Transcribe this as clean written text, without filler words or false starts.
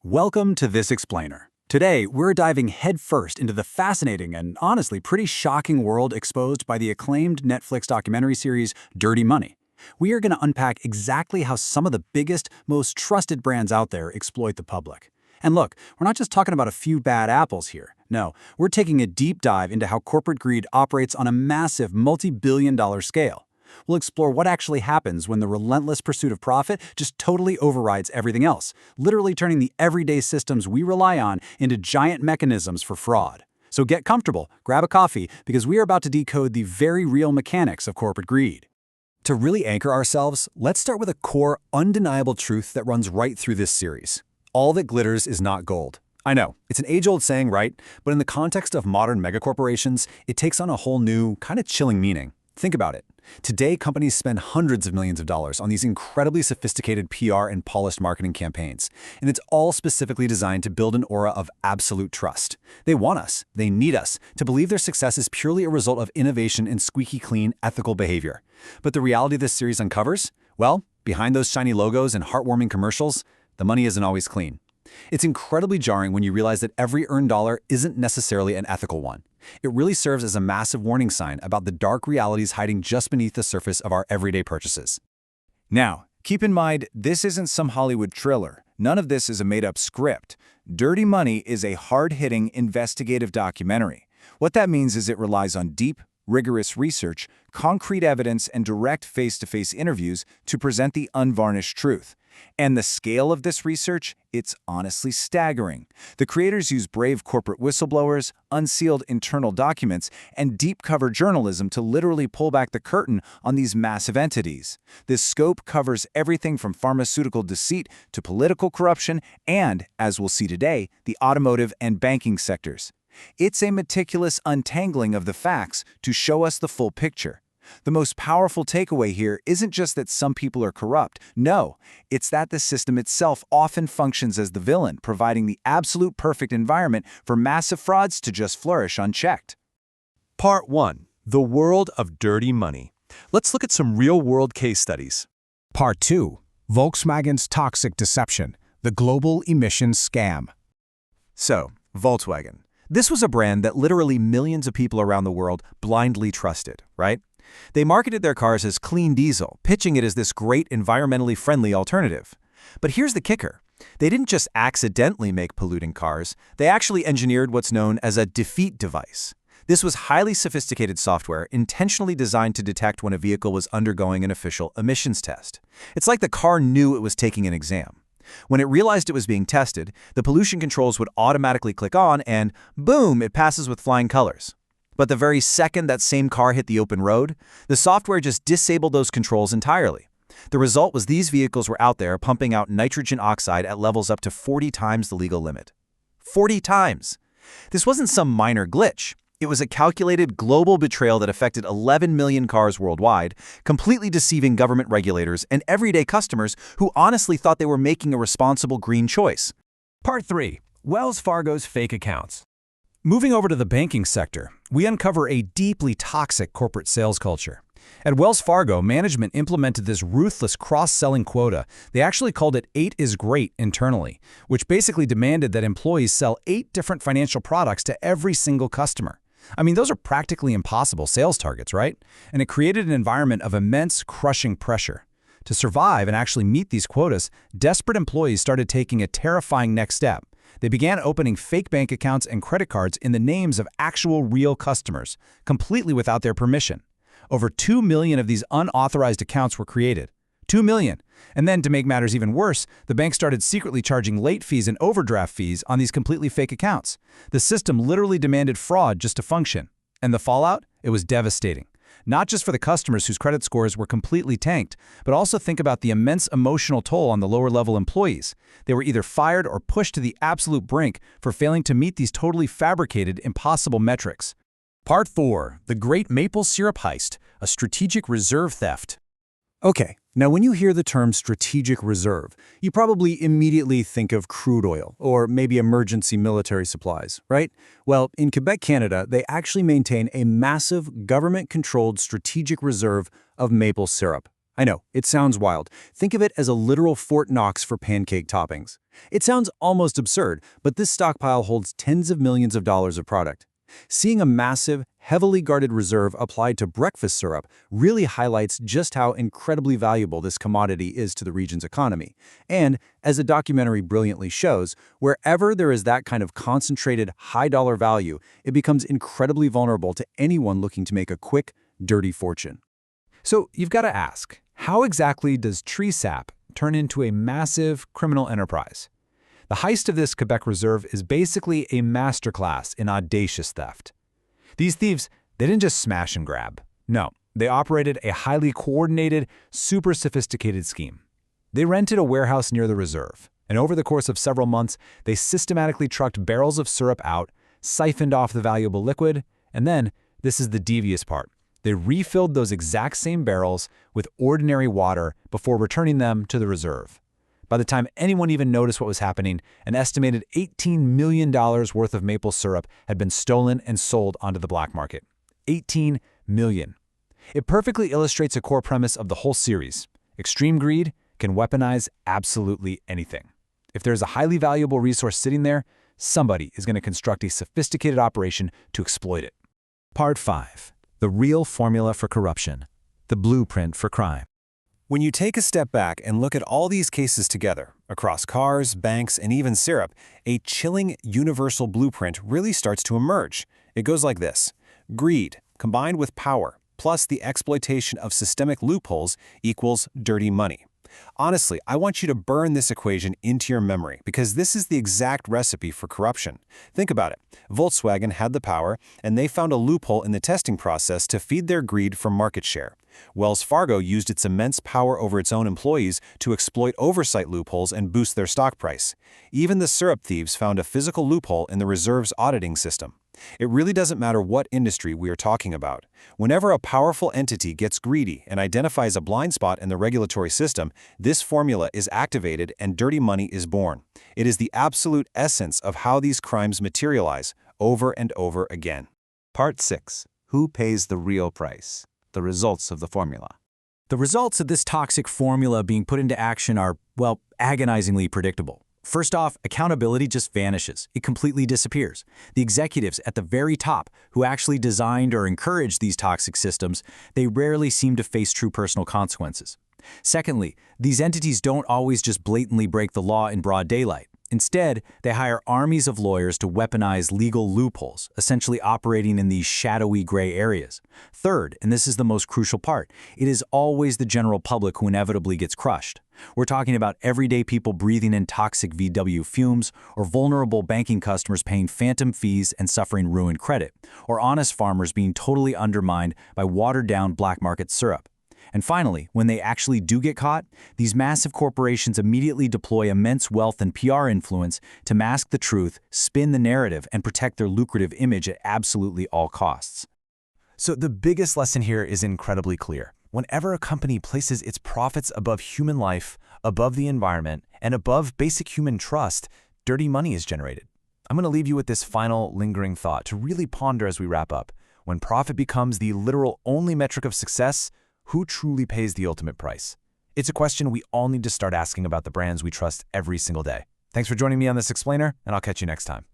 Welcome to This Explainer. Today, we're diving headfirst into the fascinating and honestly pretty shocking world exposed by the acclaimed Netflix documentary series Dirty Money. We are going to unpack exactly how some of the biggest, most trusted brands out there exploit the public. And look, we're not just talking about a few bad apples here. No, we're taking a deep dive into how corporate greed operates on a massive multi-billion-dollar scale. We'll explore what actually happens when the relentless pursuit of profit just totally overrides everything else, literally turning the everyday systems we rely on into giant mechanisms for fraud. So get comfortable, grab a coffee, because we are about to decode the very real mechanics of corporate greed. To really anchor ourselves, let's start with a core, undeniable truth that runs right through this series. All that glitters is not gold. I know, it's an age-old saying, right? But in the context of modern megacorporations, it takes on a whole new, kind of chilling meaning. Think about it. Today, companies spend hundreds of millions of dollars on these incredibly sophisticated PR and polished marketing campaigns, and it's all specifically designed to build an aura of absolute trust. They want us, they need us, to believe their success is purely a result of innovation and squeaky clean, ethical behavior. But the reality this series uncovers? Well, behind those shiny logos and heartwarming commercials, the money isn't always clean. It's incredibly jarring when you realize that every earned dollar isn't necessarily an ethical one. It really serves as a massive warning sign about the dark realities hiding just beneath the surface of our everyday purchases. Now, keep in mind, this isn't some Hollywood thriller. None of this is a made-up script. Dirty Money is a hard-hitting investigative documentary. What that means is it relies on deep, rigorous research, concrete evidence, and direct face-to-face interviews to present the unvarnished truth. And the scale of this research, it's honestly staggering. The creators use brave corporate whistleblowers, unsealed internal documents, and deep-cover journalism to literally pull back the curtain on these massive entities. This scope covers everything from pharmaceutical deceit to political corruption and, as we'll see today, the automotive and banking sectors. It's a meticulous untangling of the facts to show us the full picture. The most powerful takeaway here isn't just that some people are corrupt. No, it's that the system itself often functions as the villain, providing the absolute perfect environment for massive frauds to just flourish unchecked. Part 1. The World of Dirty Money. Let's look at some real-world case studies. Part 2. Volkswagen's Toxic Deception, the Global Emissions Scam. So, Volkswagen. This was a brand that literally millions of people around the world blindly trusted, right? They marketed their cars as clean diesel, pitching it as this great environmentally friendly alternative. But here's the kicker. They didn't just accidentally make polluting cars, they actually engineered what's known as a defeat device. This was highly sophisticated software intentionally designed to detect when a vehicle was undergoing an official emissions test. It's like the car knew it was taking an exam. When it realized it was being tested, the pollution controls would automatically click on and, boom, it passes with flying colors. But the very second that same car hit the open road, the software just disabled those controls entirely. The result was these vehicles were out there pumping out nitrogen oxide at levels up to 40 times the legal limit. 40 times! This wasn't some minor glitch. It was a calculated global betrayal that affected 11 million cars worldwide, completely deceiving government regulators and everyday customers who honestly thought they were making a responsible green choice. Part 3. Wells Fargo's Fake Accounts. Moving over to the banking sector, we uncover a deeply toxic corporate sales culture. At Wells Fargo, management implemented this ruthless cross-selling quota. They actually called it 8 is great internally, which basically demanded that employees sell 8 different financial products to every single customer. I mean, those are practically impossible sales targets, right? And it created an environment of immense, crushing pressure. To survive and actually meet these quotas, desperate employees started taking a terrifying next step. They began opening fake bank accounts and credit cards in the names of actual real customers, completely without their permission. Over 2 million of these unauthorized accounts were created. 2 million. And then, to make matters even worse, the bank started secretly charging late fees and overdraft fees on these completely fake accounts. The system literally demanded fraud just to function. And the fallout? It was devastating. Not just for the customers whose credit scores were completely tanked, but also think about the immense emotional toll on the lower-level employees. They were either fired or pushed to the absolute brink for failing to meet these totally fabricated, impossible metrics. Part 4. The Great Maple Syrup Heist, a Strategic Reserve Theft. Okay, now when you hear the term strategic reserve, you probably immediately think of crude oil or maybe emergency military supplies, right? Well, in Quebec, Canada, they actually maintain a massive government-controlled strategic reserve of maple syrup. I know, it sounds wild. Think of it as a literal Fort Knox for pancake toppings. It sounds almost absurd, but this stockpile holds tens of millions of dollars of product. Seeing a massive, heavily guarded reserve applied to breakfast syrup really highlights just how incredibly valuable this commodity is to the region's economy. And, as the documentary brilliantly shows, wherever there is that kind of concentrated, high-dollar value, it becomes incredibly vulnerable to anyone looking to make a quick, dirty fortune. So you've got to ask, how exactly does tree sap turn into a massive criminal enterprise? The heist of this Quebec reserve is basically a masterclass in audacious theft. These thieves, they didn't just smash and grab. No, they operated a highly coordinated, super sophisticated scheme. They rented a warehouse near the reserve, and over the course of several months, they systematically trucked barrels of syrup out, siphoned off the valuable liquid, and then, this is the devious part, they refilled those exact same barrels with ordinary water before returning them to the reserve. By the time anyone even noticed what was happening, an estimated $18 million worth of maple syrup had been stolen and sold onto the black market. $18 million. It perfectly illustrates a core premise of the whole series. Extreme greed can weaponize absolutely anything. If there's a highly valuable resource sitting there, somebody is going to construct a sophisticated operation to exploit it. Part 5. The real formula for corruption. The blueprint for crime. When you take a step back and look at all these cases together, across cars, banks, and even syrup, a chilling universal blueprint really starts to emerge. It goes like this. Greed, combined with power, plus the exploitation of systemic loopholes equals dirty money. Honestly, I want you to burn this equation into your memory because this is the exact recipe for corruption. Think about it. Volkswagen had the power, and they found a loophole in the testing process to feed their greed for market share. Wells Fargo used its immense power over its own employees to exploit oversight loopholes and boost their stock price. Even the syrup thieves found a physical loophole in the reserve's auditing system. It really doesn't matter what industry we are talking about. Whenever a powerful entity gets greedy and identifies a blind spot in the regulatory system, this formula is activated and dirty money is born. It is the absolute essence of how these crimes materialize over and over again. Part 6. Who pays the real price? The results of the formula. The results of this toxic formula being put into action are, well, agonizingly predictable. First off, accountability just vanishes. It completely disappears. The executives at the very top who actually designed or encouraged these toxic systems, they rarely seem to face true personal consequences. Secondly, these entities don't always just blatantly break the law in broad daylight. Instead, they hire armies of lawyers to weaponize legal loopholes, essentially operating in these shadowy gray areas. Third, and this is the most crucial part, it is always the general public who inevitably gets crushed. We're talking about everyday people breathing in toxic VW fumes, or vulnerable banking customers paying phantom fees and suffering ruined credit, or honest farmers being totally undermined by watered-down black market syrup. And finally, when they actually do get caught, these massive corporations immediately deploy immense wealth and PR influence to mask the truth, spin the narrative, and protect their lucrative image at absolutely all costs. So the biggest lesson here is incredibly clear. Whenever a company places its profits above human life, above the environment, and above basic human trust, dirty money is generated. I'm going to leave you with this final lingering thought to really ponder as we wrap up. When profit becomes the literal only metric of success, who truly pays the ultimate price? It's a question we all need to start asking about the brands we trust every single day. Thanks for joining me on this explainer, and I'll catch you next time.